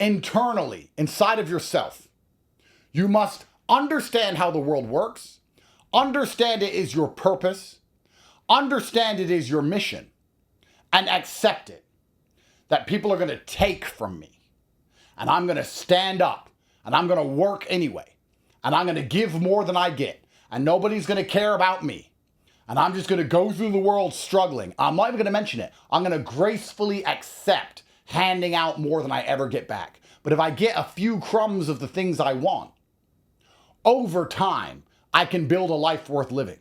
internally, inside of yourself. You must understand how the world works, understand it is your purpose, understand it is your mission, and accept it. That people are going to take from me. And I'm going to stand up. And I'm going to work anyway. And I'm going to give more than I get. And nobody's going to care about me. And I'm just going to go through the world struggling. I'm not even going to mention it. I'm going to gracefully accept handing out more than I ever get back. But if I get a few crumbs of the things I want, over time, I can build a life worth living.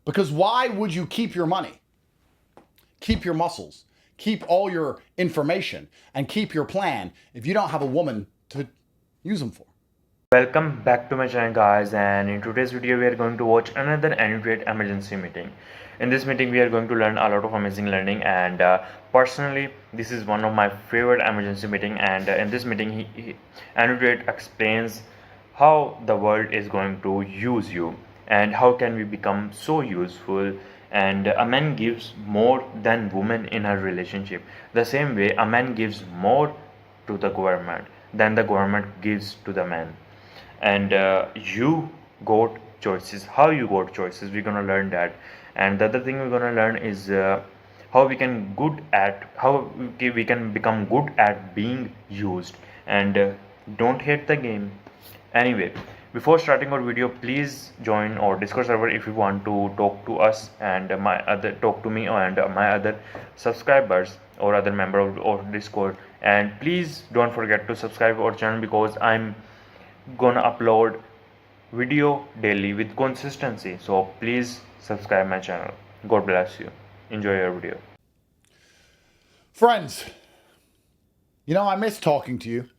Because why would you keep your money? Keep your muscles, keep all your information, and keep your plan if you don't have a woman to use them for. Welcome back to my channel, guys, and in today's video we are going to watch another Andrew Tate emergency meeting. In this meeting we are going to learn a lot of amazing learning, and personally this is one of my favorite emergency meeting. And in this meeting Andrew Tate explains how the world is going to use you and how can we become so useful. And a man gives more than woman in a relationship. The same way a man gives more to the government than the government gives to the man. And you got choices. How you got choices, we're gonna learn that. And the other thing we're gonna learn is how we can become good at being used. And don't hate the game. Anyway, before starting our video, please join our Discord server if you want to talk to us and talk to me and my other subscribers or other member of our Discord. And please don't forget to subscribe our channel, because I'm gonna upload video daily with consistency. So please subscribe my channel. God bless you. Enjoy your video. Friends, you know, I miss talking to you.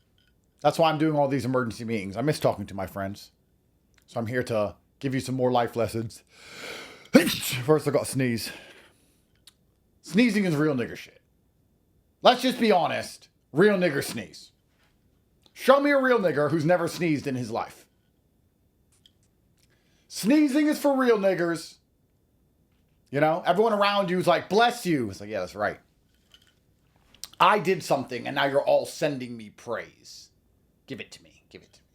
That's why I'm doing all these emergency meetings. I miss talking to my friends. So I'm here to give you some more life lessons. First, I got to sneeze. Sneezing is real nigger shit. Let's just be honest. Real niggers sneeze. Show me a real nigger who's never sneezed in his life. Sneezing is for real niggers. You know, everyone around you is like, bless you. It's like, yeah, that's right. I did something and now you're all sending me praise. Give it to me. Give it to me.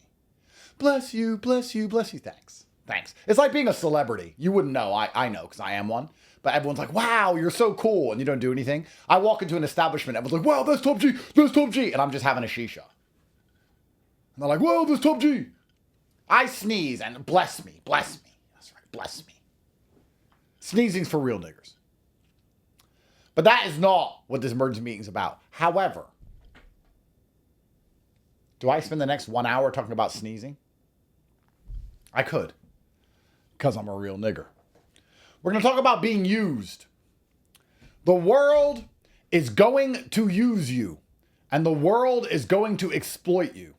Bless you, bless you, bless you. Thanks. Thanks. It's like being a celebrity. You wouldn't know. I know because I am one. But everyone's like, wow, you're so cool. And you don't do anything. I walk into an establishment. Everyone's like, wow, that's Top G. That's Top G. And I'm just having a shisha. And they're like, wow, that's Top G. I sneeze and bless me. Bless me. That's right. Bless me. Sneezing's for real niggers. But that is not what this emergency meeting is about. However, do I spend the next 1 hour talking about sneezing? I could, because I'm a real nigger. We're going to talk about being used. The world is going to use you, and the world is going to exploit you.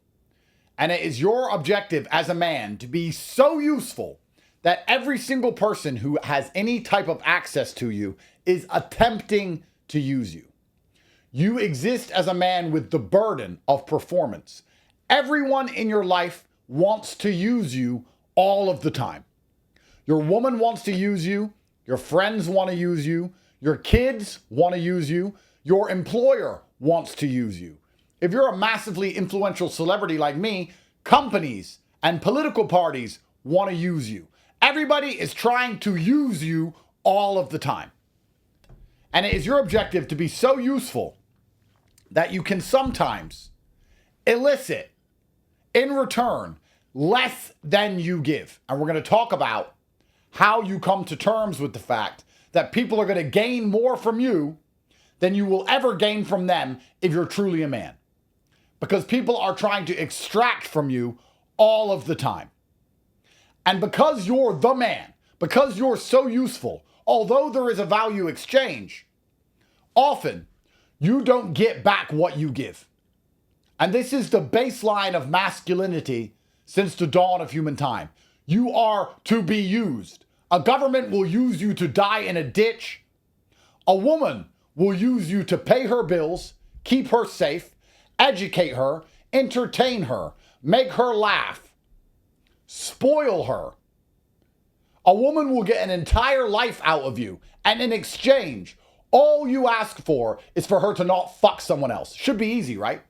And it is your objective as a man to be so useful that every single person who has any type of access to you is attempting to use you. You exist as a man with the burden of performance. Everyone in your life wants to use you all of the time. Your woman wants to use you. Your friends want to use you. Your kids want to use you. Your employer wants to use you. If you're a massively influential celebrity like me, companies and political parties want to use you. Everybody is trying to use you all of the time. And it is your objective to be so useful that you can sometimes elicit in return less than you give. And we're going to talk about how you come to terms with the fact that people are going to gain more from you than you will ever gain from them if you're truly a man. Because people are trying to extract from you all of the time. And because you're the man, because you're so useful, although there is a value exchange, often you don't get back what you give. And this is the baseline of masculinity since the dawn of human time. You are to be used. A government will use you to die in a ditch. A woman will use you to pay her bills, keep her safe, educate her, entertain her, make her laugh, spoil her. A woman will get an entire life out of you, and in exchange, all you ask for is for her to not fuck someone else. Should be easy, right?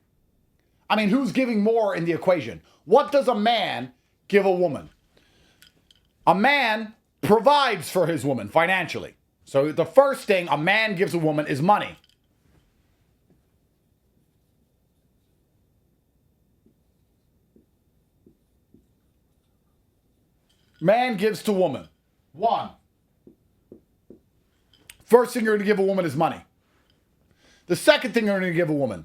I mean, who's giving more in the equation? What does a man give a woman? A man provides for his woman financially. So the first thing a man gives a woman is money. Man gives to woman. One. First thing you're going to give a woman is money. The second thing you're going to give a woman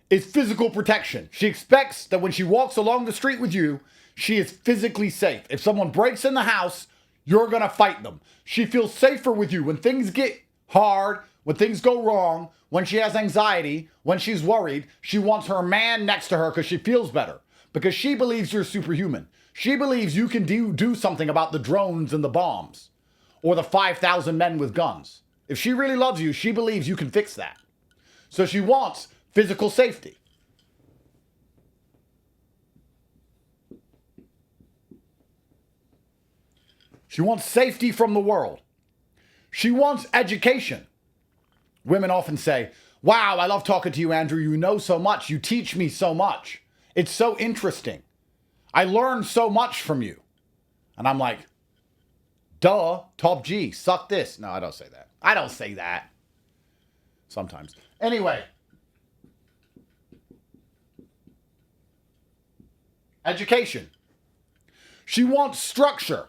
is physical protection. She expects that when she walks along the street with you, she is physically safe. If someone breaks in the house, you're going to fight them. She feels safer with you when things get hard, when things go wrong, when she has anxiety, when she's worried. She wants her man next to her because she feels better, because she believes you're superhuman. She believes you can do something about the drones and the bombs or the 5,000 men with guns. If she really loves you, she believes you can fix that. So she wants physical safety. She wants safety from the world. She wants education. Women often say, wow, I love talking to you, Andrew. You know so much. You teach me so much. It's so interesting. I learned so much from you. And I'm like, duh, top G, suck this. No, I don't say that. I don't say that. Sometimes. Anyway. Education. She wants structure.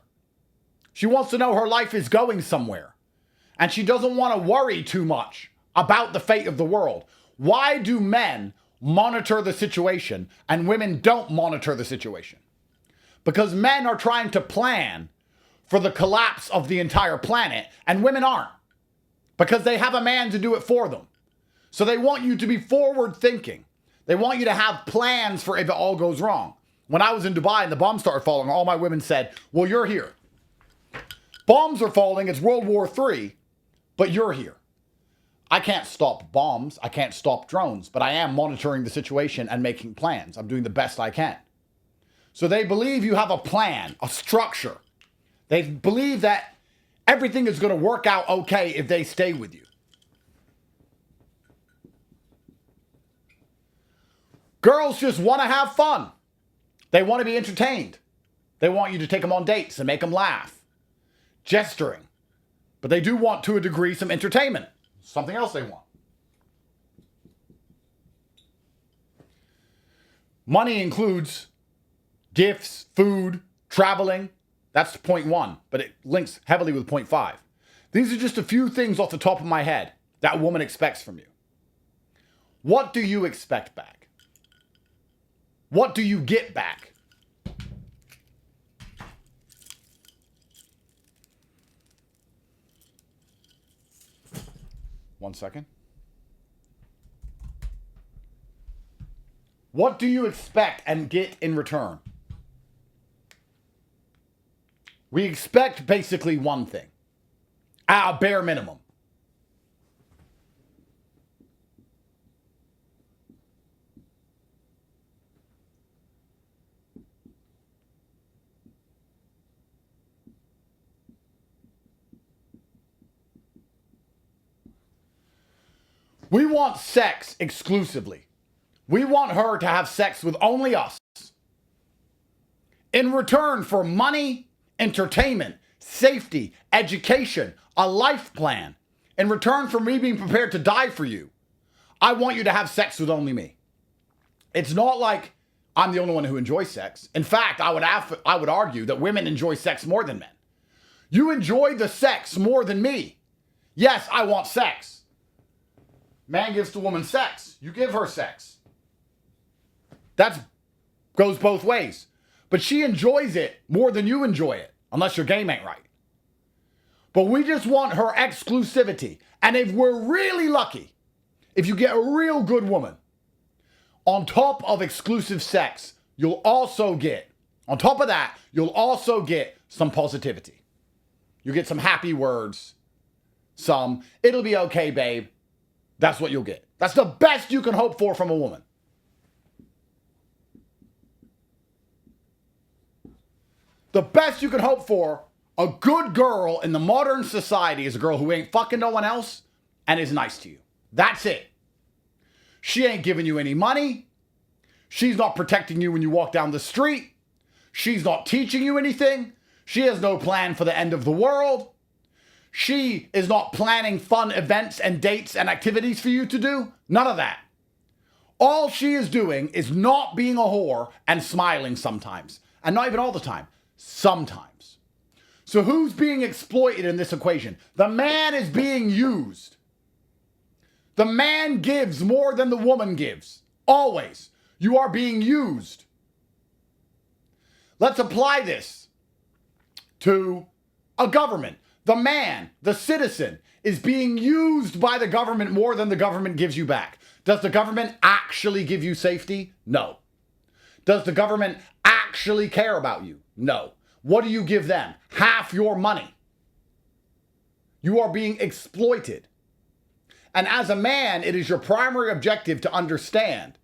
She wants to know her life is going somewhere. And she doesn't want to worry too much about the fate of the world. Why do men monitor the situation and women don't monitor the situation? Because men are trying to plan for the collapse of the entire planet and women aren't. Because they have a man to do it for them. So they want you to be forward thinking. They want you to have plans for if it all goes wrong. When I was in Dubai and the bombs started falling, all my women said, well, you're here. Bombs are falling, it's World War III, but you're here. I can't stop bombs, I can't stop drones, but I am monitoring the situation and making plans. I'm doing the best I can. So they believe you have a plan, a structure. They believe that everything is going to work out okay if they stay with you. Girls just want to have fun. They want to be entertained. They want you to take them on dates and make them laugh. Gesturing. But they do want, to a degree, some entertainment. Something else they want. Money includes gifts, food, traveling. That's point one, but it links heavily with point five. These are just a few things off the top of my head that a woman expects from you. What do you expect back? What do you get back? One second. What do you expect and get in return? We expect basically one thing, at a bare minimum. We want sex exclusively. We want her to have sex with only us. In return for money, entertainment, safety, education, a life plan. In return for me being prepared to die for you, I want you to have sex with only me. It's not like I'm the only one who enjoys sex. In fact, I would argue that women enjoy sex more than men. You enjoy the sex more than me. Yes, I want sex. Man gives to woman sex. You give her sex. That goes both ways. But she enjoys it more than you enjoy it, unless your game ain't right. But we just want her exclusivity. And if we're really lucky, if you get a real good woman, on top of exclusive sex, you'll also get, on top of that, you'll also get some positivity. You get some happy words, it'll be okay, babe. That's what you'll get. That's the best you can hope for from a woman. The best you can hope for, a good girl in the modern society is a girl who ain't fucking no one else and is nice to you. That's it. She ain't giving you any money. She's not protecting you when you walk down the street. She's not teaching you anything. She has no plan for the end of the world. She is not planning fun events and dates and activities for you to do. None of that. All she is doing is not being a whore and smiling sometimes. And not even all the time. Sometimes. So who's being exploited in this equation? The man is being used. The man gives more than the woman gives. Always. You are being used. Let's apply this to a government. The man, the citizen, is being used by the government more than the government gives you back. Does the government actually give you safety? No. Does the government actually care about you? No. What do you give them? Half your money. You are being exploited. And as a man, it is your primary objective to understand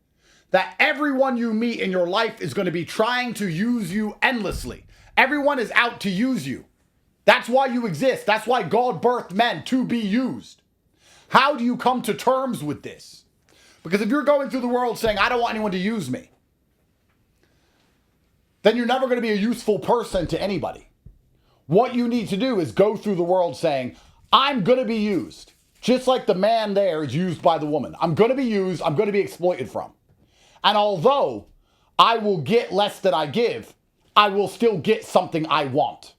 that everyone you meet in your life is going to be trying to use you endlessly. Everyone is out to use you. That's why you exist. That's why God birthed men, to be used. How do you come to terms with this? Because if you're going through the world saying, I don't want anyone to use me, then you're never going to be a useful person to anybody. What you need to do is go through the world saying, I'm going to be used. Just like the man there is used by the woman. I'm going to be used. I'm going to be exploited from. And although I will get less than I give, I will still get something I want.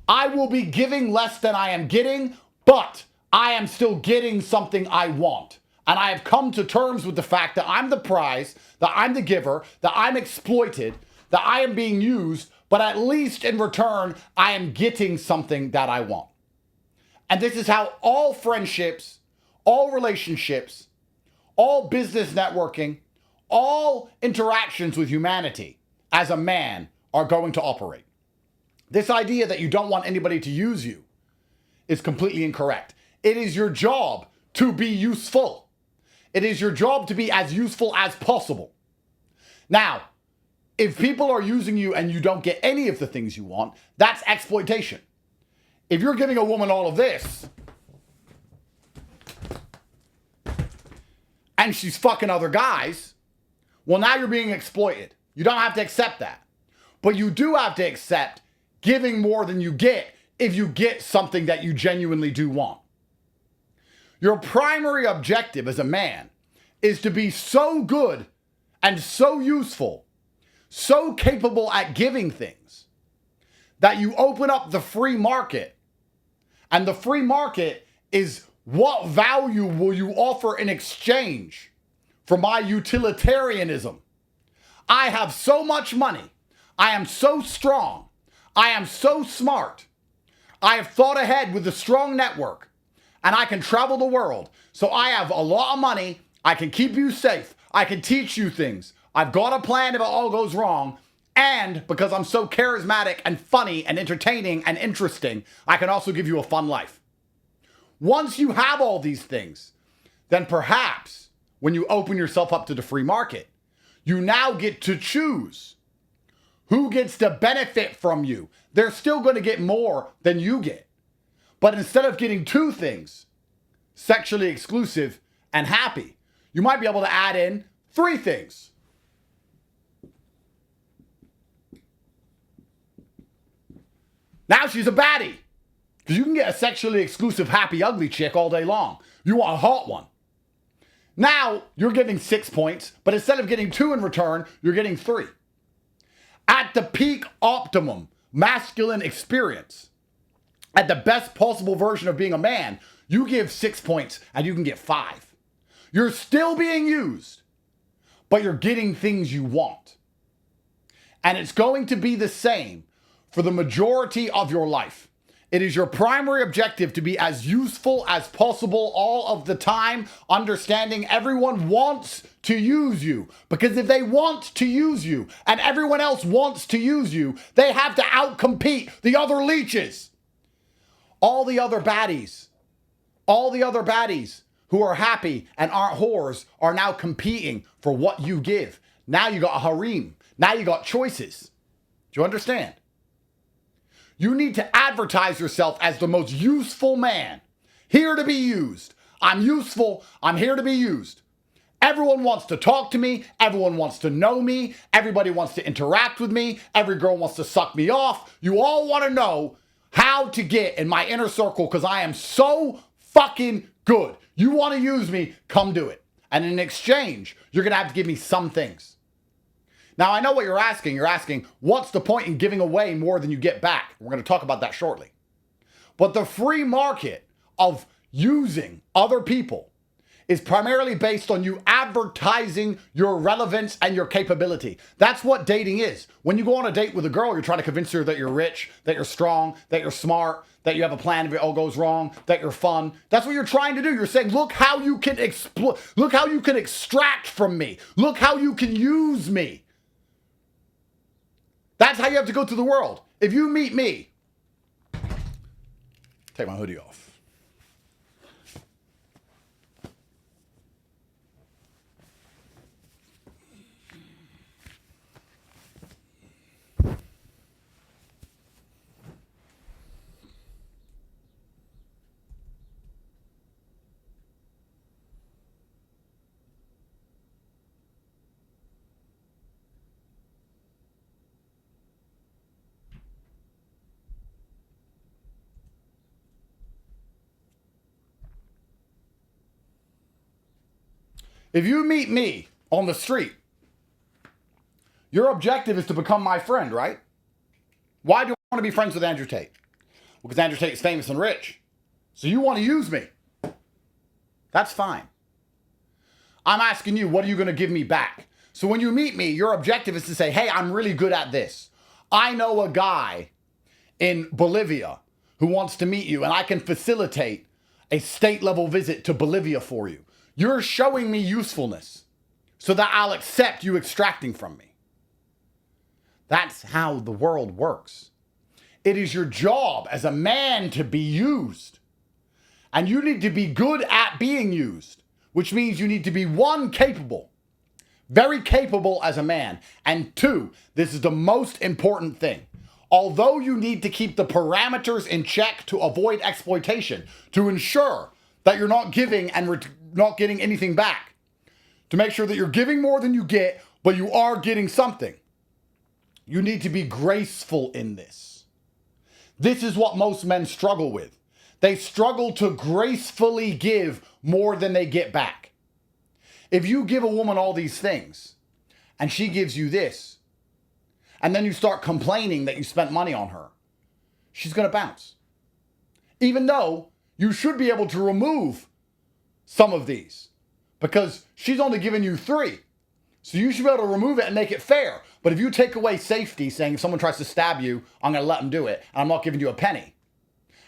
I will be giving less than I am getting, but I am still getting something I want. And I have come to terms with the fact that I'm the prize, that I'm the giver, that I'm exploited, that I am being used, but at least in return, I am getting something that I want. And this is how all friendships, all relationships, all business networking, all interactions with humanity as a man are going to operate. This idea that you don't want anybody to use you is completely incorrect. It is your job to be useful. It is your job to be as useful as possible. Now, if people are using you and you don't get any of the things you want, that's exploitation. If you're giving a woman all of this, and she's fucking other guys, well, now you're being exploited. You don't have to accept that. But you do have to accept giving more than you get if you get something that you genuinely do want. Your primary objective as a man is to be so good and so useful, so capable at giving things, that you open up the free market. And the free market is, what value will you offer in exchange for my utilitarianism? I have so much money. I am so strong. I am so smart. I have thought ahead with a strong network, and I can travel the world. So I have a lot of money. I can keep you safe. I can teach you things. I've got a plan if it all goes wrong. And because I'm so charismatic and funny and entertaining and interesting, I can also give you a fun life. Once you have all these things, then perhaps when you open yourself up to the free market, you now get to choose who gets to benefit from you. They're still going to get more than you get. But instead of getting two things, sexually exclusive and happy, you might be able to add in three things. Now she's a baddie. Because you can get a sexually exclusive, happy, ugly chick all day long. You want a hot one. Now you're getting 6 points, but instead of getting 2 in return, you're getting 3. At the peak optimum masculine experience, at the best possible version of being a man, you give 6 points and you can get 5. You're still being used, but you're getting things you want. And it's going to be the same for the majority of your life. It is your primary objective to be as useful as possible all of the time, understanding everyone wants to use you. Because if they want to use you and everyone else wants to use you, they have to outcompete the other leeches. All the other baddies who are happy and aren't whores are now competing for what you give. Now you got a harem. Now you got choices. Do you understand? You need to advertise yourself as the most useful man. Here to be used. I'm useful. I'm here to be used. Everyone wants to talk to me. Everyone wants to know me. Everybody wants to interact with me. Every girl wants to suck me off. You all want to know how to get in my inner circle because I am so fucking good. You want to use me? Come do it. And in exchange, you're going to have to give me some things. Now, I know what you're asking. You're asking, what's the point in giving away more than you get back? We're going to talk about that shortly. But the free market of using other people is primarily based on you advertising your relevance and your capability. That's what dating is. When you go on a date with a girl, you're trying to convince her that you're rich, that you're strong, that you're smart, that you have a plan if it all goes wrong, that you're fun. That's what you're trying to do. You're saying, look how you can look how you can extract from me. Look how you can use me. That's how you have to go through the world. If you meet me, take my hoodie off. If you meet me on the street, your objective is to become my friend, right? Why do you want to be friends with Andrew Tate? Well, because Andrew Tate is famous and rich. So you want to use me. That's fine. I'm asking you, what are you going to give me back? So when you meet me, your objective is to say, hey, I'm really good at this. I know a guy in Bolivia who wants to meet you, and I can facilitate a state-level visit to Bolivia for you. You're showing me usefulness so that I'll accept you extracting from me. That's how the world works. It is your job as a man to be used. And you need to be good at being used, which means you need to be, one, capable, very capable as a man. And two, this is the most important thing. Although you need to keep the parameters in check to avoid exploitation, to ensure that you're not giving and not getting anything back, to make sure that you're giving more than you get, but you are getting something. You need to be graceful in this. This is what most men struggle with. They struggle to gracefully give more than they get back. If you give a woman all these things and she gives you this, and then you start complaining that you spent money on her, she's going to bounce. Even though you should be able to remove some of these because she's only giving you 3. So you should be able to remove it and make it fair. But if you take away safety, saying if someone tries to stab you, I'm going to let them do it, and I'm not giving you a penny.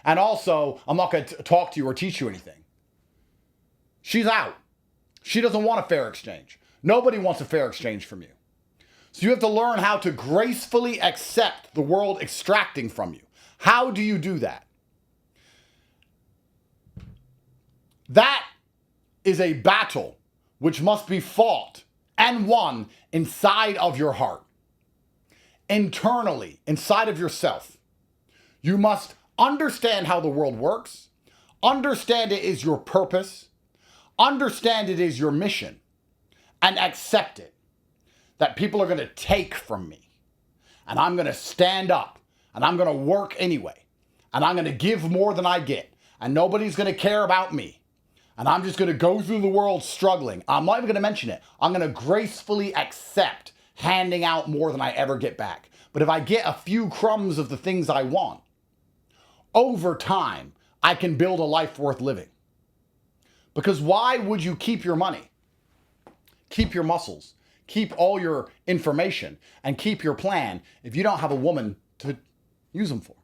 And also, I'm not going to talk to you or teach you anything. She's out. She doesn't want a fair exchange. Nobody wants a fair exchange from you. So you have to learn how to gracefully accept the world extracting from you. How do you do that? That is a battle which must be fought and won inside of your heart. Internally, inside of yourself. You must understand how the world works. Understand it is your purpose. Understand it is your mission. And accept it. That people are going to take from me. And I'm going to stand up. And I'm going to work anyway. And I'm going to give more than I get. And nobody's going to care about me. And I'm just going to go through the world struggling. I'm not even going to mention it. I'm going to gracefully accept handing out more than I ever get back. But if I get a few crumbs of the things I want, over time, I can build a life worth living. Because why would you keep your money? Keep your muscles. Keep all your information. And keep your plan if you don't have a woman to use them for?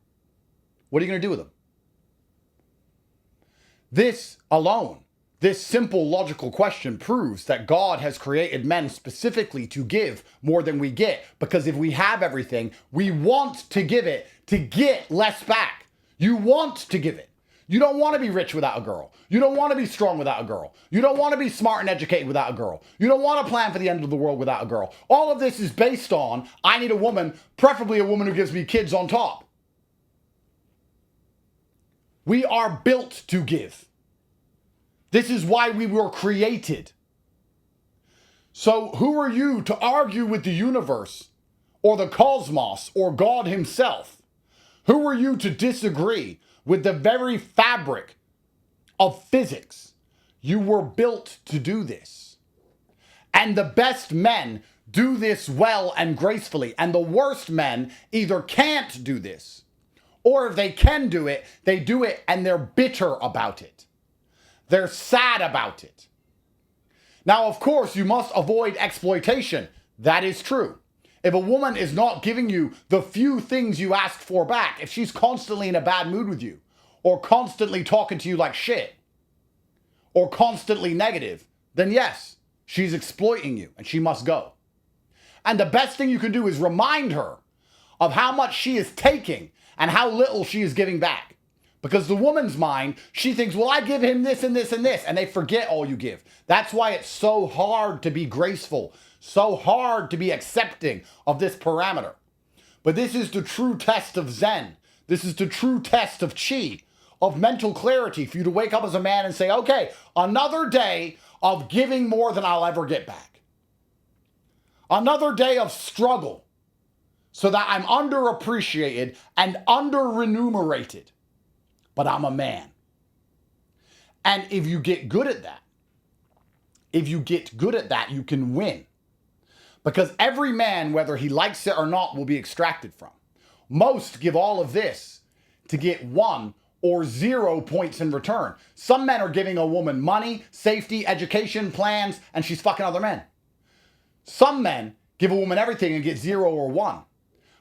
What are you going to do with them? This alone, this simple logical question proves that God has created men specifically to give more than we get. Because if we have everything, we want to give it to get less back. You want to give it. You don't want to be rich without a girl. You don't want to be strong without a girl. You don't want to be smart and educated without a girl. You don't want to plan for the end of the world without a girl. All of this is based on, I need a woman, preferably a woman who gives me kids on top. We are built to give. This is why we were created. So who are you to argue with the universe or the cosmos or God himself? Who are you to disagree with the very fabric of physics? You were built to do this. And the best men do this well and gracefully. And the worst men either can't do this, or if they can do it, they do it and they're bitter about it. They're sad about it. Now, of course, you must avoid exploitation. That is true. If a woman is not giving you the few things you asked for back, if she's constantly in a bad mood with you, or constantly talking to you like shit, or constantly negative, then yes, she's exploiting you and she must go. And the best thing you can do is remind her of how much she is taking and how little she is giving back. Because the woman's mind, she thinks, well, I give him this and this and this, and they forget all you give. That's why it's so hard to be graceful, so hard to be accepting of this parameter. But this is the true test of Zen. This is the true test of Chi, of mental clarity, for you to wake up as a man and say, okay, another day of giving more than I'll ever get back. Another day of struggle so that I'm underappreciated and under-remunerated. But I'm a man. And if you get good at that, you can win. Because every man, whether he likes it or not, will be extracted from. Most give all of this to get 1 or 0 points in return. Some men are giving a woman money, safety, education, plans, and she's fucking other men. Some men give a woman everything and get 0 or 1.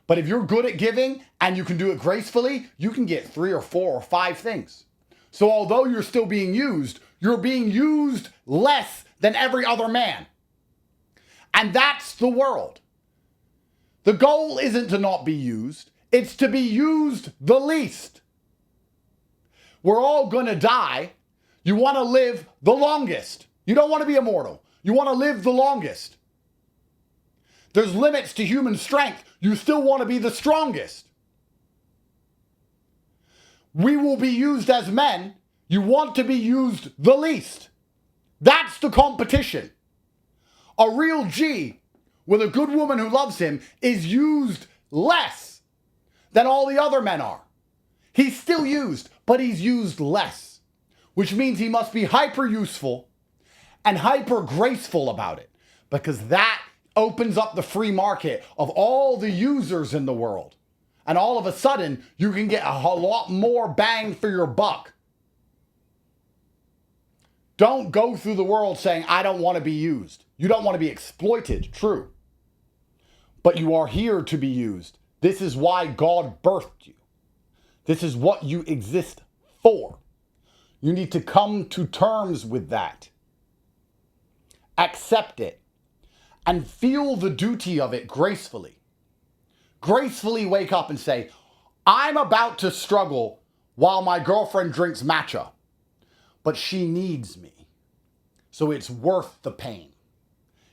But if you're good at giving and you can do it gracefully, you can get 3 or 4 or 5 things. So although you're still being used, you're being used less than every other man. And that's the world. The goal isn't to not be used. It's to be used the least. We're all going to die. You want to live the longest. You don't want to be immortal. You want to live the longest. There's limits to human strength. You still want to be the strongest. We will be used as men. You want to be used the least. That's the competition. A real G with a good woman who loves him is used less than all the other men are. He's still used, but he's used less, which means he must be hyper useful and hyper graceful about it, because that opens up the free market of all the users in the world. And all of a sudden, you can get a lot more bang for your buck. Don't go through the world saying, I don't want to be used. You don't want to be exploited, true. But you are here to be used. This is why God birthed you. This is what you exist for. You need to come to terms with that. Accept it. And feel the duty of it gracefully. Gracefully wake up and say, I'm about to struggle while my girlfriend drinks matcha, but she needs me. So it's worth the pain.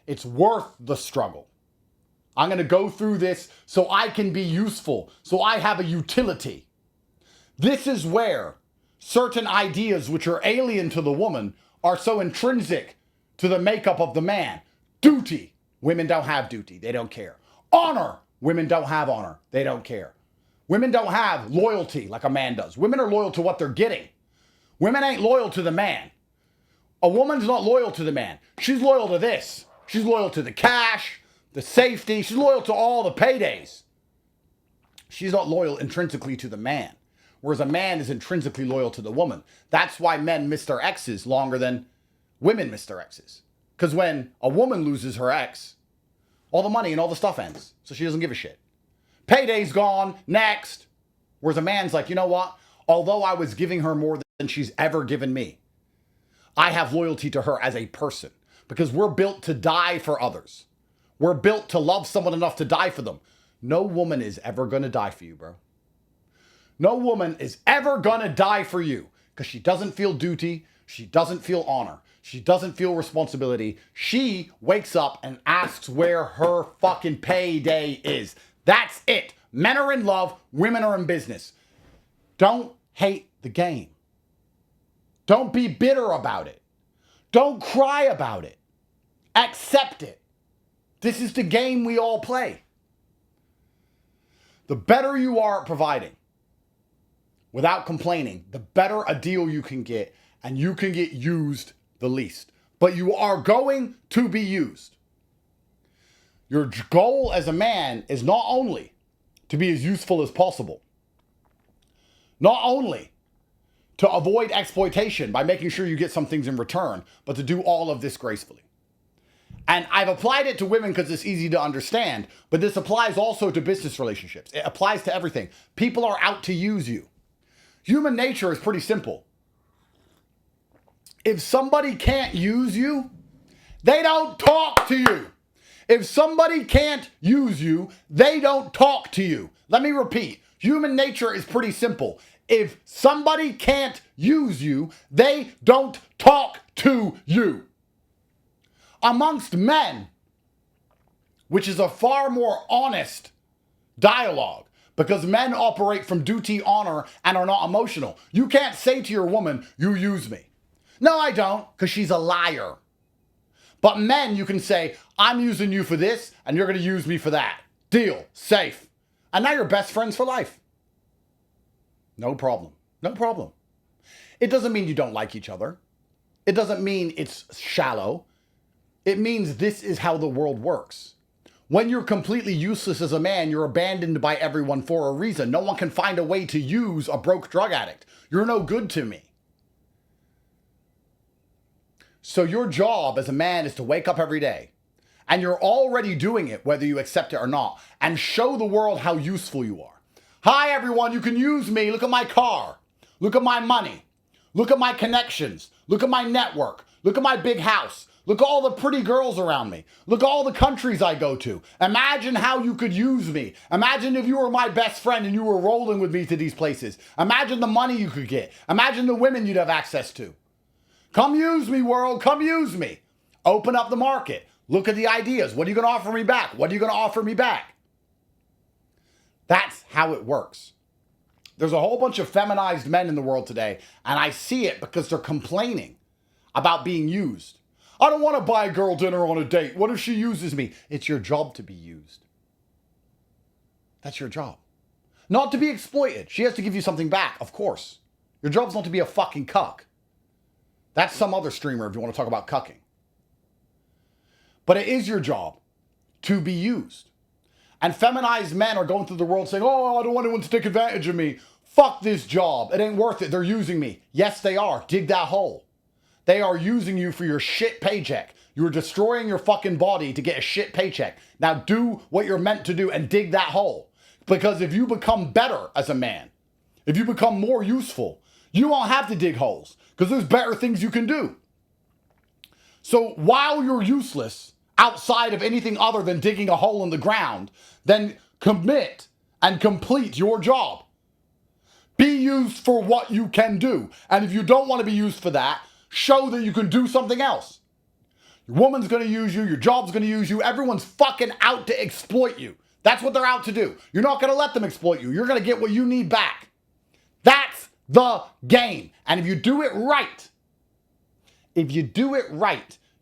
It's worth the struggle. I'm going to go through this so I can be useful, so I have a utility. This is where certain ideas which are alien to the woman are so intrinsic to the makeup of the man. Duty. Women don't have duty. They don't care. Honor. Women don't have honor. They don't care. Women don't have loyalty like a man does. Women are loyal to what they're getting. Women ain't loyal to the man. A woman's not loyal to the man. She's loyal to this. She's loyal to the cash, the safety. She's loyal to all the paydays. She's not loyal intrinsically to the man. Whereas a man is intrinsically loyal to the woman. That's why men miss their exes longer than women miss their exes. Because when a woman loses her ex, all the money and all the stuff ends. So she doesn't give a shit. Payday's gone, next. Whereas a man's like, you know what? Although I was giving her more than she's ever given me, I have loyalty to her as a person. Because we're built to die for others. We're built to love someone enough to die for them. No woman is ever going to die for you, bro. No woman is ever going to die for you. Because she doesn't feel duty. She doesn't feel honor. She doesn't feel responsibility. She wakes up and asks where her fucking payday is. That's it. Men are in love. Women are in business. Don't hate the game. Don't be bitter about it. Don't cry about it. Accept it. This is the game we all play. The better you are at providing, without complaining, the better a deal you can get, and you can get used the least. But you are going to be used. Your goal as a man is not only to be as useful as possible, not only to avoid exploitation by making sure you get some things in return, but to do all of this gracefully. And I've applied it to women because it's easy to understand, but this applies also to business relationships. It applies to everything. People are out to use you. Human nature is pretty simple. If somebody can't use you, they don't talk to you. If somebody can't use you, they don't talk to you. Let me repeat. Human nature is pretty simple. If somebody can't use you, they don't talk to you. Amongst men, which is a far more honest dialogue, because men operate from duty, honor, and are not emotional. You can't say to your woman, you use me. No, I don't, because she's a liar. But men, you can say, I'm using you for this, and you're going to use me for that. Deal. Safe. And now you're best friends for life. No problem. No problem. It doesn't mean you don't like each other. It doesn't mean it's shallow. It means this is how the world works. When you're completely useless as a man, you're abandoned by everyone for a reason. No one can find a way to use a broke drug addict. You're no good to me. So your job as a man is to wake up every day, and you're already doing it whether you accept it or not, and show the world how useful you are. Hi everyone, you can use me. Look at my car. Look at my money. Look at my connections. Look at my network. Look at my big house. Look at all the pretty girls around me. Look at all the countries I go to. Imagine how you could use me. Imagine if you were my best friend and you were rolling with me to these places. Imagine the money you could get. Imagine the women you'd have access to. Come use me, world. Come use me. Open up the market. Look at the ideas. What are you going to offer me back? What are you going to offer me back? That's how it works. There's a whole bunch of feminized men in the world today, and I see it because they're complaining about being used. I don't want to buy a girl dinner on a date. What if she uses me? It's your job to be used. That's your job. Not to be exploited. She has to give you something back, of course. Your job's not to be a fucking cuck. That's some other streamer if you want to talk about cucking. But it is your job to be used. And feminized men are going through the world saying, oh, I don't want anyone to take advantage of me. Fuck this job. It ain't worth it. They're using me. Yes, they are. Dig that hole. They are using you for your shit paycheck. You are destroying your fucking body to get a shit paycheck. Now do what you're meant to do and dig that hole. Because if you become better as a man, if you become more useful, you won't have to dig holes because there's better things you can do. So while you're useless outside of anything other than digging a hole in the ground, then commit and complete your job. Be used for what you can do. And if you don't want to be used for that, show that you can do something else. Your woman's going to use you. Your job's going to use you. Everyone's fucking out to exploit you. That's what they're out to do. You're not going to let them exploit you. You're going to get what you need back. That's the game. And if you do it right,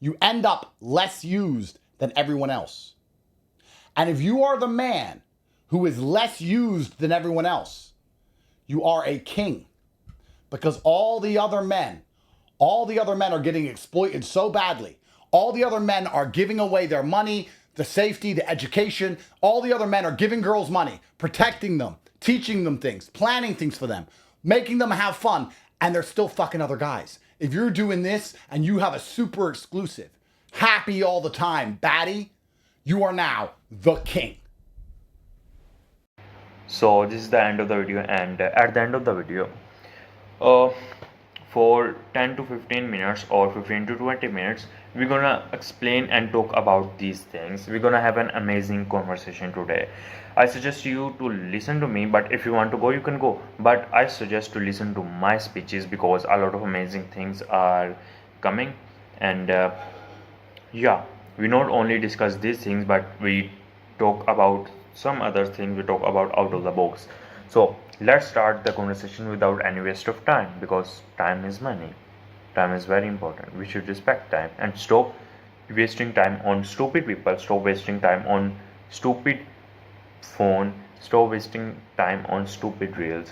you end up less used than everyone else. And if you are the man who is less used than everyone else, you are a king. Because all the other men are getting exploited so badly. All the other men are giving away their money, the safety, the education. All the other men are giving girls money, protecting them, teaching them things, planning things for them, making them have fun, and they're still fucking other guys. If you're doing this and you have a super exclusive, happy all the time baddie, you are now the king. So this is the end of the video, and at the end of the video, for 10 to 15 minutes or 15 to 20 minutes, we're gonna explain and talk about these things. We're gonna have an amazing conversation today. I suggest you to listen to me, but if you want to go, you can go. But I suggest to listen to my speeches because a lot of amazing things are coming. And yeah, we not only discuss these things, but we talk about some other things. We talk about out of the box. So let's start the conversation without any waste of time, because time is money. Time is very important. We should respect time and stop wasting time on stupid people, stop wasting time on stupid phone, stop wasting time on stupid reels.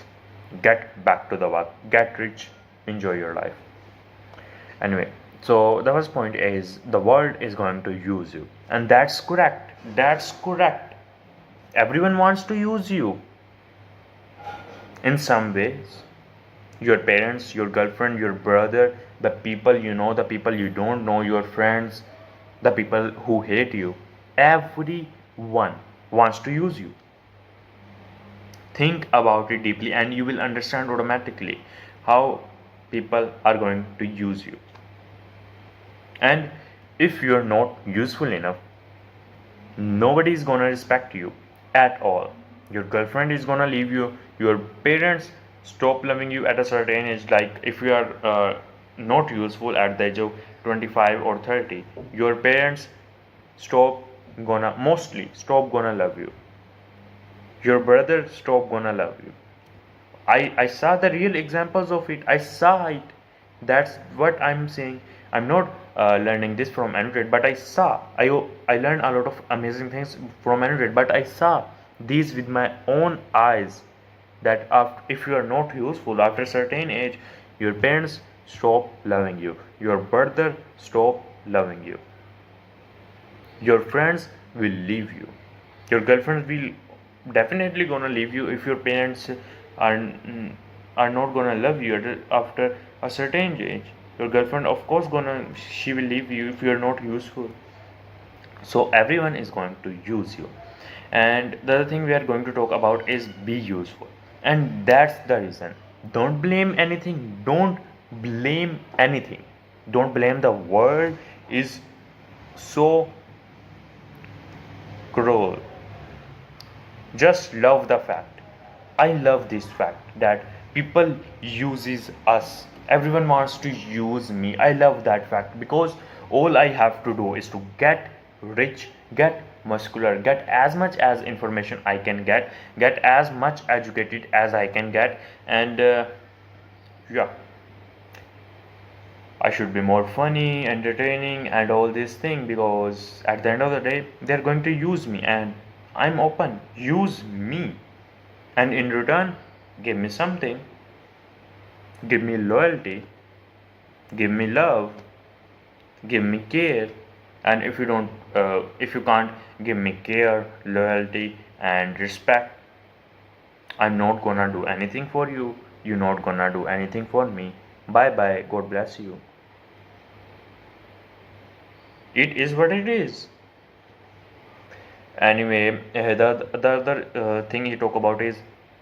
Get back to the work, get rich, enjoy your life. Anyway, so the first point is the world is going to use you, and that's correct. That's correct. Everyone wants to use you in some ways. Your parents, your girlfriend, your brother, the people you know, the people you don't know, your friends, the people who hate you. Everyone wants to use you. Think about it deeply and you will understand automatically how people are going to use you. And if you're not useful enough, nobody is gonna respect you at all. Your girlfriend is gonna leave you, your parents stop loving you at a certain age. Like if you are not useful at the age of 25 or 30, your parents stop mostly stop gonna love you. Your brother stop gonna love you. I saw the real examples of it. I saw it. That's what I'm saying. I'm not learning this from Andrew Tate, but I learned a lot of amazing things from Andrew Tate, but I saw these with my own eyes. That if you are not useful after a certain age, your parents stop loving you. Your brother stop loving you. Your friends will leave you. Your girlfriend will definitely gonna leave you if your parents are are not gonna love you after a certain age. Your girlfriend of course she will leave you if you are not useful. So everyone is going to use you. And the other thing we are going to talk about is be useful. And that's the reason. Don't blame anything. Don't blame anything. Don't blame the world is so cruel. Just love the fact. I love this fact that people uses us. Everyone wants to use me. I love that fact because all I have to do is to get rich, get muscular, get as much as information I can get as much educated as I can get, and yeah, I should be more funny, entertaining, and all these things because at the end of the day, they're going to use me, and I'm open. Use me, and in return, give me something. Give me loyalty. Give me love. Give me care. And if you can't give me care, loyalty, and respect, I'm not gonna do anything for you. You're not gonna do anything for me. Bye bye. God bless you. It is what it is. Anyway, the other thing he talk about is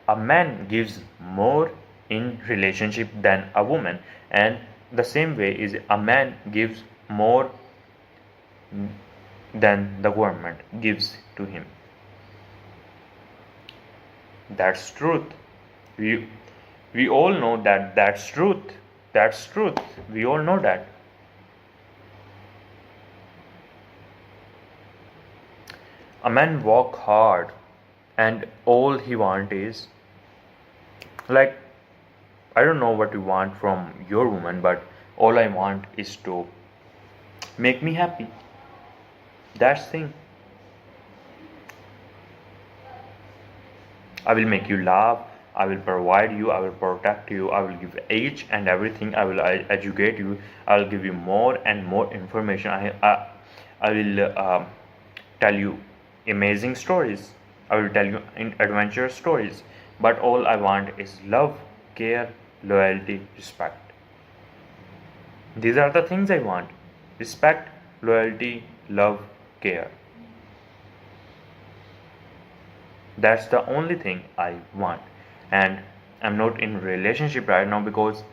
a man gives more in relationship than a woman, and the same way is a man gives more than the government gives to him. That's truth. We all know that that's truth. That's truth. We all know that. A man work hard and all he want is like I don't know what you want from your woman, but all I want is to make me happy. That's thing. I will make you laugh. I will provide you. I will protect you. I will give each and everything. I will educate you. I will give you more and more information. I will tell you amazing stories. I will tell you adventure stories. But all I want is love, care, loyalty, respect. These are the things I want: respect, loyalty, love, care. That's the only thing I want. And I'm not in relationship right now because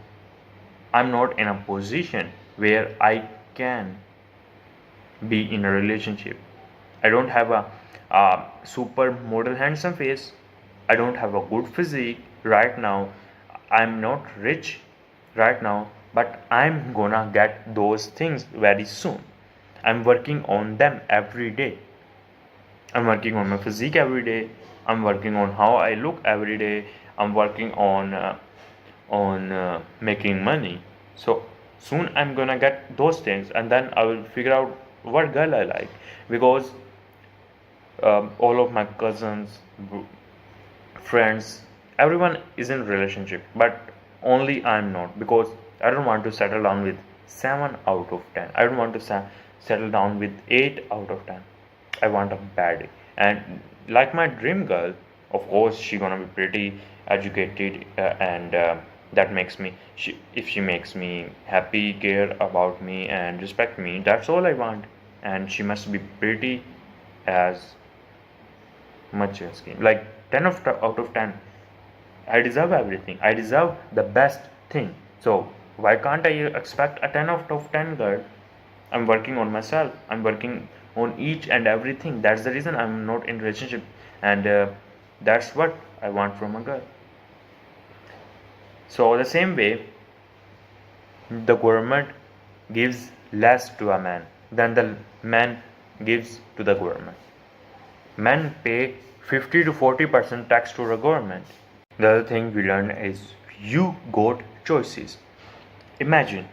I'm not in a position where I can be in a relationship. I don't have a super model handsome face. I don't have a good physique right now. I'm not rich right now, but I'm gonna get those things very soon. I'm working on them every day. I'm working on my physique every day. I'm working on how I look every day. I'm working on making money. So soon I'm gonna get those things, and then I will figure out what girl I like, because all of my cousins, friends, everyone is in relationship, but only I'm not, because I don't want to settle down with 7 out of 10. I don't want to settle down with 8 out of 10. I want a baddie, and like my dream girl, of course she gonna be pretty, educated, and that makes me, if she makes me happy, care about me and respect me, that's all I want. And she must be pretty as much as game, like 10 out of 10. I deserve everything, I deserve the best thing, so why can't I expect a 10 out of 10 girl? I'm working on myself, I'm working on each and everything. That's the reason I'm not in relationship, and that's what I want from a girl. So the same way, the government gives less to a man than the man gives to the government. Men pay 50 to 40% tax to the government. The other thing we learn is you got choices. Imagine,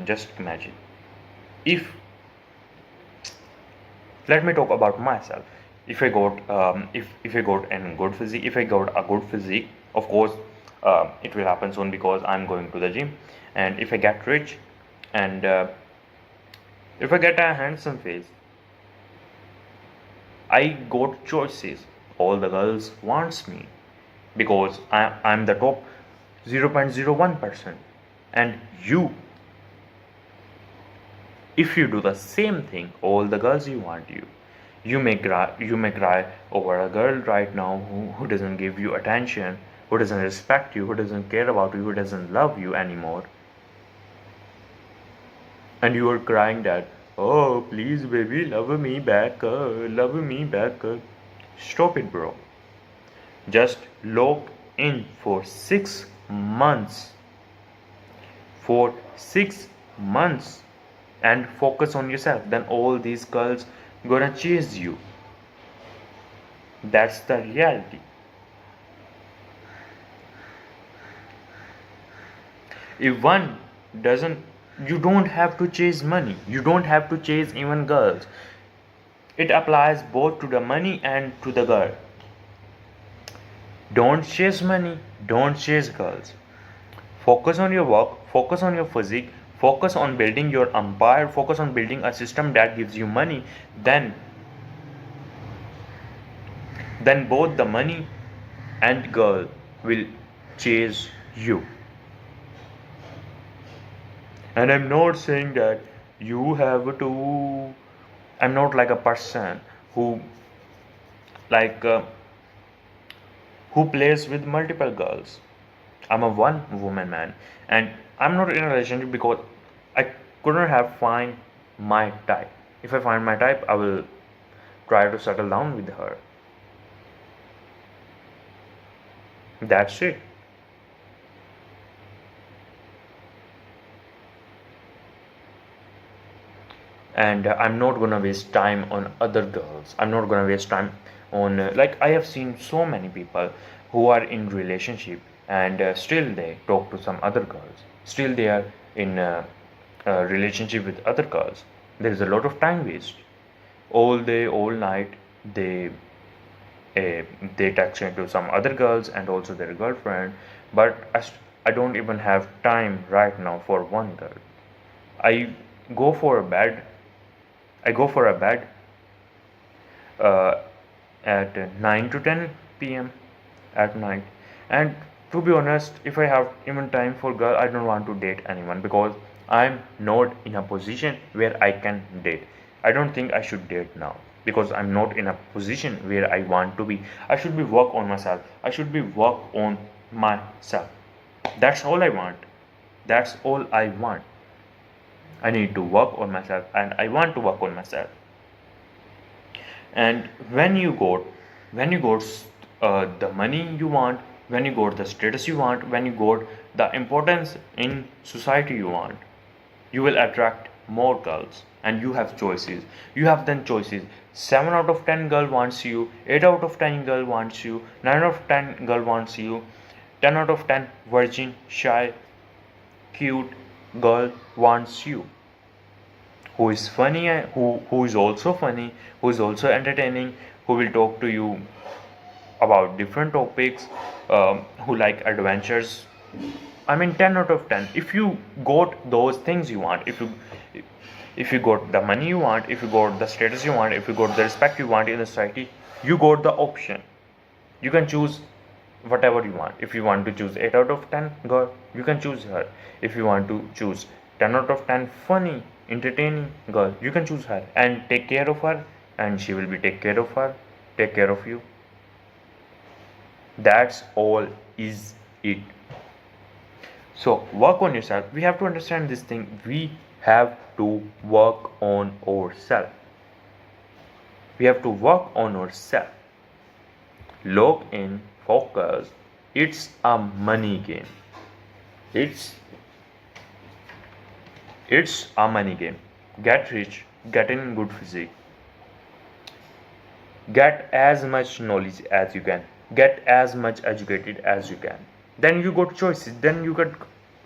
just imagine, if, let me talk about myself. If I got if I got a good physique, of course it will happen soon because I'm going to the gym. And if I get rich, and if I get a handsome face, I got choices. All the girls wants me because I'm the top 0.01%. And if you do the same thing, all the girls you want you. You may cry over a girl right now who doesn't give you attention, who doesn't respect you, who doesn't care about you, who doesn't love you anymore. And you are crying that, oh please baby, love me back, love me back. Stop it, bro. Just lock in for 6 months. For 6 months. And focus on yourself. Then all these girls gonna chase you. That's the reality. If one doesn't, you don't have to chase money. You don't have to chase even girls. It applies both to the money and to the girl. Don't chase money. Don't chase girls. Focus on your work. Focus on your physique. Focus on building your empire. Focus on building a system that gives you money. Then both the money and girl will chase you. And I'm not saying that you have to, I'm not like a person who who plays with multiple girls. I'm a one woman man, and I'm not in a relationship because I couldn't have find my type. If I find my type, I will try to settle down with her. That's it. And I'm not gonna waste time on other girls. I'm not gonna waste time on like, I have seen so many people who are in relationship, and still they talk to some other girls. Still they are in a relationship with other girls. There is a lot of time waste. All day, all night, they text into some other girls and also their girlfriend. But I don't even have time right now for one girl. I go for a bed. I go for a bed at 9 to 10 p.m. at night. And to be honest, if I have even time for girl, I don't want to date anyone because I'm not in a position where I can date. I don't think I should date now because I'm not in a position where I want to be. I should be work on myself. I should be work on myself. That's all I want. That's all I want. I need to work on myself, and I want to work on myself. And when you got the money you want, when you got the status you want, when you got the importance in society you want, you will attract more girls, and you have choices. You have then choices. 7 out of 10 girl wants you, 8 out of 10 girl wants you, 9 out of 10 girl wants you, 10 out of 10 virgin, shy, cute girl wants you. who is funny, who is also funny, who is also entertaining, who will talk to you about different topics, who like adventures. I mean, 10 out of 10. If you got those things you want, if you got the money you want, if you got the status you want, if you got the respect you want in the society, you got the option. You can choose whatever you want. If you want to choose 8 out of 10 girl, you can choose her. If you want to choose 10 out of 10 funny, entertaining girl, you can choose her and take care of her, and she will be take care of you. That's all is it. So work on yourself. We have to understand this thing. We have to work on ourselves. We have to work on ourselves. Lock in, focus. It's a money game. It's a money game. Get rich, get in good physique. Get as much knowledge as you can. Get as much educated as you can. Then you got choices. Then you got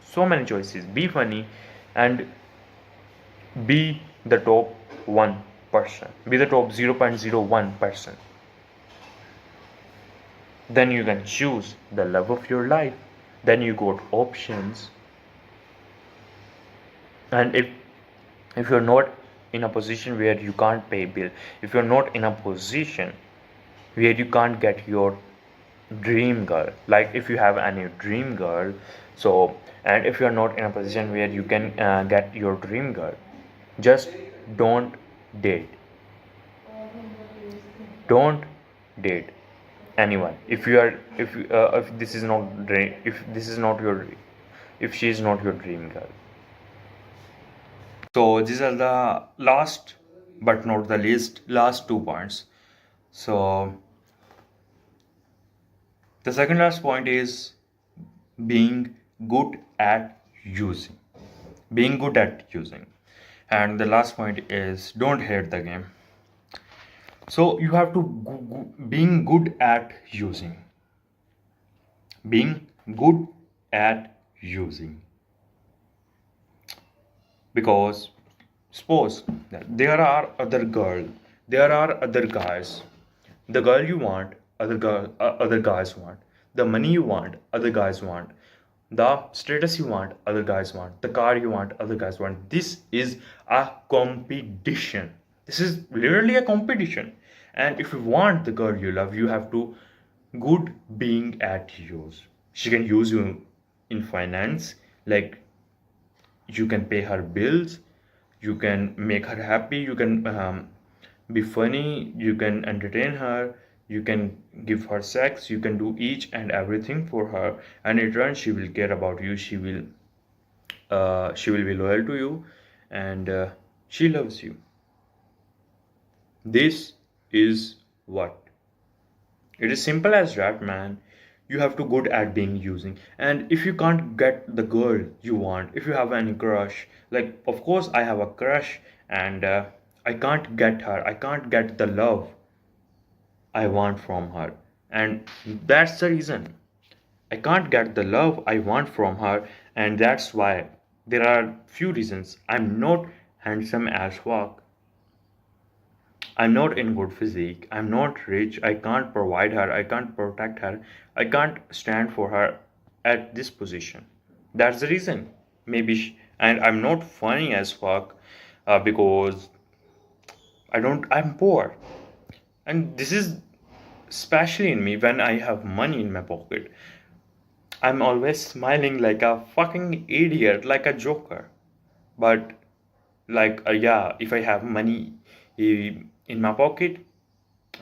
so many choices. Be funny and be the top 1%. Be the top 0.01%. Then you can choose the love of your life. Then you got options. And if you're not in a position where you can't pay bill, if you're not in a position where you can't get your dream girl, like if you have any dream girl, so, and if you're not in a position where you can get your dream girl, just don't date. Don't date anyone. If you are, if this is not dream, if this is not your, if she is not your dream girl. So these are the last but not the least, last 2 points. So the second last point is being good at using. Being good at using. And the last point is don't hate the game. So you have to being good at using. Being good at using. Because suppose that there are other girls, there are other guys. The girl you want, other guys want. The money you want, other guys want. The status you want, other guys want. The car you want, other guys want. This is a competition. This is literally a competition. And if you want the girl you love, you have to good being at use. She can use you in finance, like you can pay her bills, you can make her happy, you can be funny, you can entertain her, you can give her sex, you can do each and everything for her, and in return she will care about you, she will be loyal to you, and she loves you. This is what it is. Simple as that, man. You have to good at being using. And if you can't get the girl you want, if you have any crush, like of course I have a crush, and I can't get her, I can't get the love I want from her, and that's the reason I can't get the love I want from her. And that's why there are few reasons. I'm not handsome as fuck, I'm not in good physique, I'm not rich, I can't provide her, I can't protect her, I can't stand for her at this position. That's the reason. Maybe, and I'm not funny as fuck because I'm poor. And this is especially in me when I have money in my pocket. I'm always smiling like a fucking idiot, like a joker. But, like, yeah, if I have money in my pocket,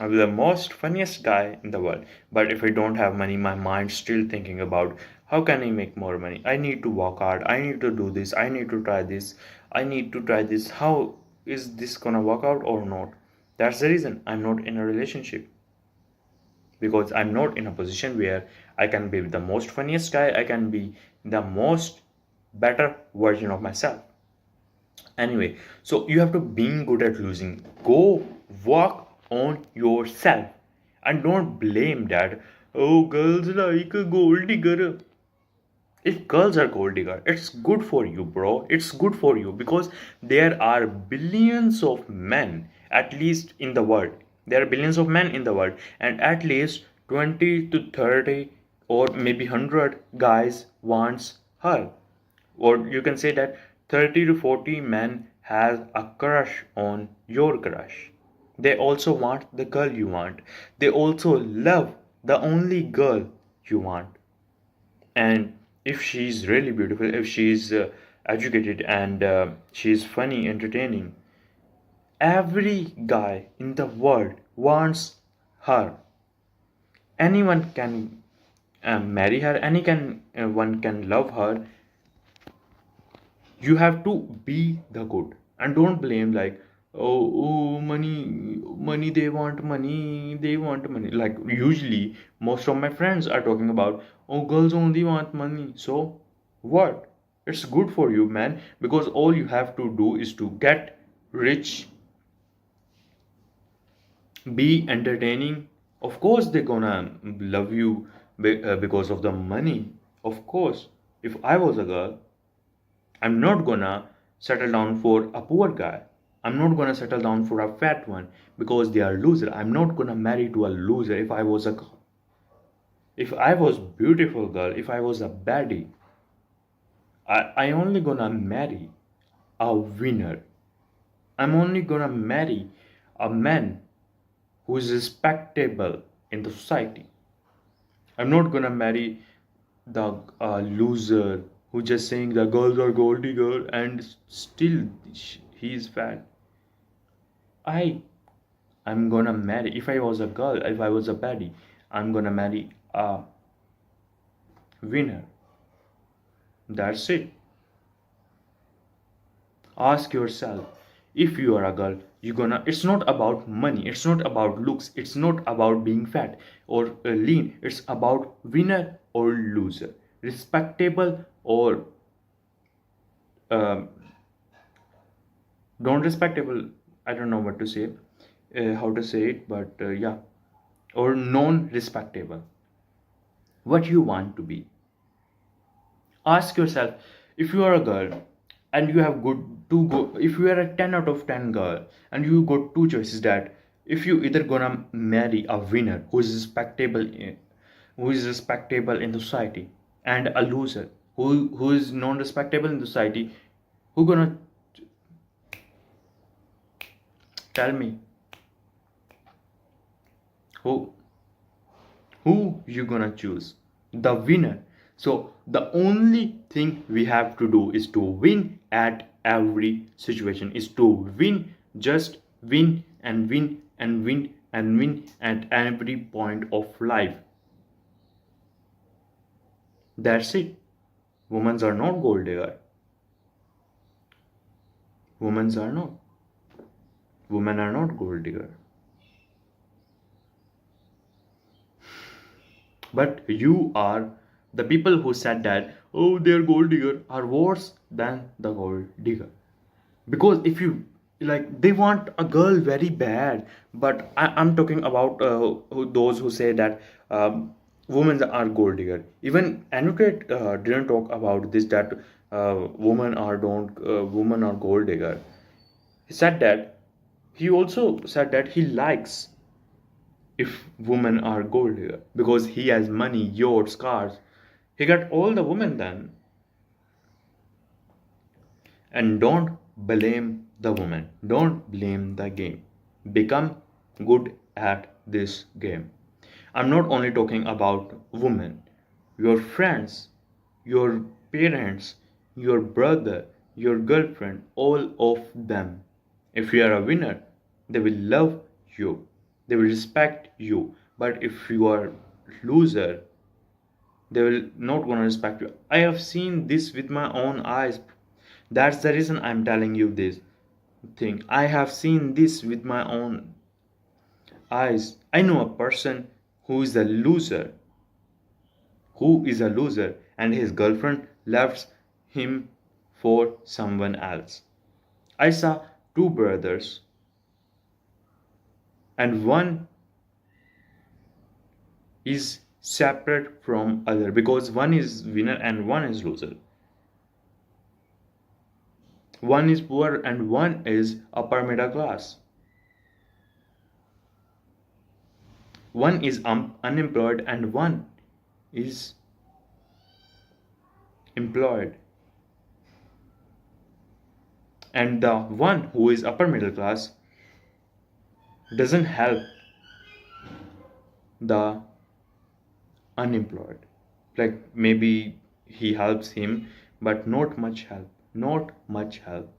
I'm the most funniest guy in the world. But if I don't have money, my mind's still thinking about how can I make more money? I need to work hard. I need to do this. I need to try this. I need to try this. How is this gonna work out or not? That's the reason I'm not in a relationship. Because I'm not in a position where I can be the most funniest guy. I can be the most better version of myself. Anyway, so you have to being good at losing. Go work on yourself and don't blame that. Oh, girls like a gold digger. If girls are gold digger, it's good for you, bro. It's good for you because there are billions of men, at least in the world. There are billions of men in the world, and at least 20 to 30 or maybe 100 guys wants her. Or you can say that 30 to 40 men has a crush on your crush. They also want the girl you want. They also love the only girl you want. And if she's really beautiful, if she's educated and she's funny, entertaining, every guy in the world wants her. Anyone can marry her, one can love her. You have to be the good and don't blame like, oh, money, they want money. Like usually most of my friends are talking about, oh, girls only want money. So what? It's good for you, man, because all you have to do is to get rich, be entertaining. Of course they're gonna love you because of the money. Of course, if I was a girl, I'm not gonna settle down for a poor guy. I'm not gonna settle down for a fat one because they are loser. I'm not gonna marry to a loser if I was a girl. If I was beautiful girl, if I was a baddie, I only gonna marry a winner. I'm only gonna marry a man who is respectable in the society. I'm not gonna marry the loser who just saying the girls are gold digger and still he is fat. I I'm gonna marry, if I was a girl, if I was a baddie, I'm gonna marry a winner. That's it. Ask yourself, if you are a girl, you're gonna, it's not about money, it's not about looks, it's not about being fat or lean, it's about winner or loser, respectable or um don't respectable. I don't know what to say, how to say it, but yeah, or non-respectable. What you want to be. Ask yourself, if you are a girl and you have good two go, if you are a 10 out of 10 girl and you got two choices, that if you either gonna marry a winner who is respectable, who is respectable in the society, and a loser who is non-respectable in the society, who gonna tell me who who you gonna choose? The winner. So the only thing we have to do is to win at every situation, is to win, just win and win and win and win at every point of life. That's it. Women are not gold digger. Women are not. Women are not gold digger. But you are, the people who said that, oh, they're gold digger, are worse than the gold digger. Because if you like, they want a girl very bad. But I'm talking about those who say that women are gold digger. Even Andrew Tate didn't talk about this, that women are gold digger. He said that, he also said that he likes if women are gold digger because he has money, yachts, cars. He got all the women then. And don't blame the woman. Don't blame the game. Become good at this game. I'm not only talking about women, your friends, your parents, your brother, your girlfriend, all of them. If you are a winner, they will love you. They will respect you. But if you are loser, they will not gonna respect you. I have seen this with my own eyes. That's the reason I'm telling you this thing. I have seen this with my own eyes. I know a person who is a loser, and his girlfriend left him for someone else. I saw two brothers, and one is separate from other, because one is winner and one is loser. One is poor and one is upper middle class. One is unemployed and one is employed. And the one who is upper middle class doesn't help the unemployed. Like maybe he helps him, but not much help. Not much help.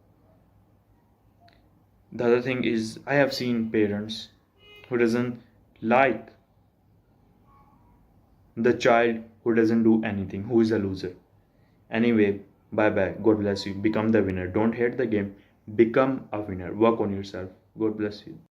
The other thing is, I have seen parents who doesn't like the child who doesn't do anything, who is a loser. Anyway, bye bye. God bless you. Become the winner. Don't hate the game. Become a winner. Work on yourself. God bless you.